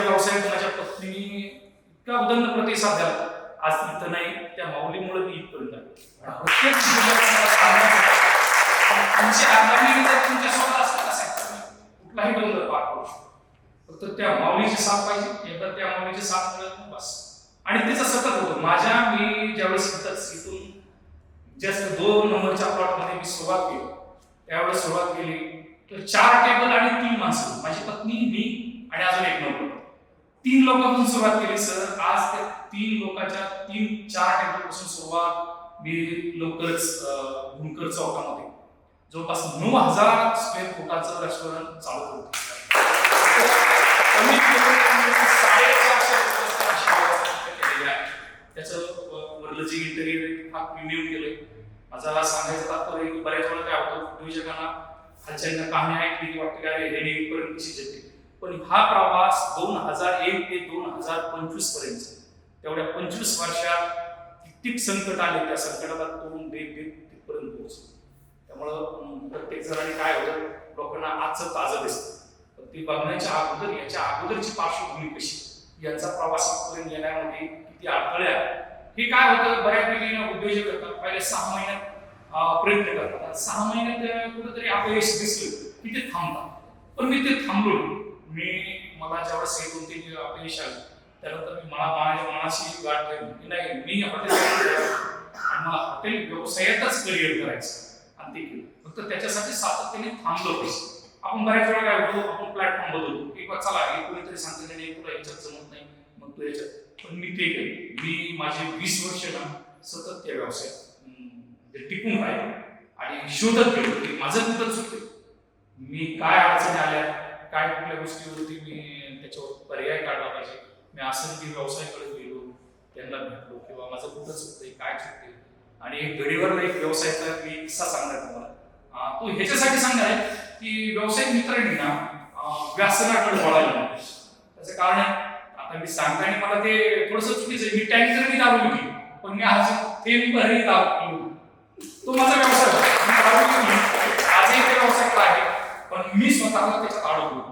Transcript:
माझ्या व्यवसायात माझ्या पत्नीने इतका उदंड प्रतिसाद दिला, आज इथं नाही, त्या माऊलीमुळे मी इथपर्यंत आलो. प्रत्येक तुमची आगामी जर तुमच्यासोबत असत असेल कुठलाही बंद पार करू शकतो. फक्त त्या माऊलीची साथ पाहिजे, एकदा त्या माऊलीची साथ मिळत बस. आणि तिचं सतत होतं. मी ज्यावेळेस इथून जस्ट 2 नंबरच्या प्लॉटमध्ये मी सुरुवात केली, त्यावेळेस सुरुवात केली तर 4 टेबल आणि 3 माणसं, माझी पत्नी, मी आणि अजून एक नोकर, 3 लोकांपासून सुरुवात केली सर. आज त्या 3 लोकांच्या 3-4 टेबल पासून सुरुवात मी लवकरच भूमकर चौकामध्ये जवळपास 9000 स्क्वेअर फुटाचं रेस्टॉरंट चालू होतं. त्याचं वरलं जे इंटेरियर हा प्रीमियम केलंय. माझा सांगायचं तात्पर्य की बऱ्याच वेळा काय होतं, उद्योजकांना खालच्यांना कहाणी ऐकली की वाटतं काय हे नेहमीपर्यंत कशी येते. पण हा प्रवास 2001 ते 2025 पर्यंत, तेवढ्या 25 वर्षात कित्येक संकट आले, त्या संकटाला तोंड देत तिथपर्यंत पोहोचलो. त्यामुळं प्रत्येक जणांनी काय होतं, लोकांना आजचं ताजं दिसतं, पण ती बघण्याच्या अगोदर याच्या अगोदरची पार्श्वभूमी कशी, यांचा प्रवासापर्यंत येण्यामध्ये किती अडथळे आहेत. हे काय होतं, बऱ्यापैकी उद्योजक करतात, पहिले 6 महिन्यात प्रयत्न करतात, 6 महिन्यात कुठेतरी अपयश दिसलं की ते थांबतात. पण मी ते थांबलो. मला ज्यावेळेस 1-2-3 अपयश आलं, त्यानंतर मी माझ्या मनाशी गाठ धरली, नाही मी हॉटेल आणि मला हॉटेल व्यवसायातच करिअर करायचं, आणि ते केलं. फक्त त्याच्यासाठी सातत्याने थांबलो पाहिजे. आपण बऱ्याच वेळा काय होतो, आपण प्लॅटफॉर्म बदलतो की चला हे कोणीतरी सांगते नाही तुला याच्यात जमत नाही, मग तू याच्यात. पण मी ते केलं. मी माझे 20 वर्ष ना सतत त्या व्यवसायात टिकून राहिलो आणि शोधत गेलो की माझं कुठं चुकलं, मी काय अडचणी आल्या, काय कुठल्या गोष्टीवरती मी त्याच्यावर पर्याय काढला पाहिजे. मी असं की व्यवसायाकडे गेलो, त्यांना भेटलो किंवा माझं कुठं चुकतंय, काय चुकतंय. आणि एक घडीवर एक व्यवसायाचा मी किस्सा सांगणार तुम्हाला. तो ह्याच्यासाठी सांगणार आहे की व्यावसायिक मित्रांनी ना व्यसनाकडे वळायला. त्याचं कारण आहे, आता मी सांगताना मला ते थोडंसं चुकीचं आहे. मी टँकरनी दारू घेतली, पण मी आज थेंबभरही दारू पिलो. तो माझा व्यवसाय होता. मी दारू घेतली, आजही ते व्यवसाय आहे, पण मी स्वतःला त्याच्यात अडकलो.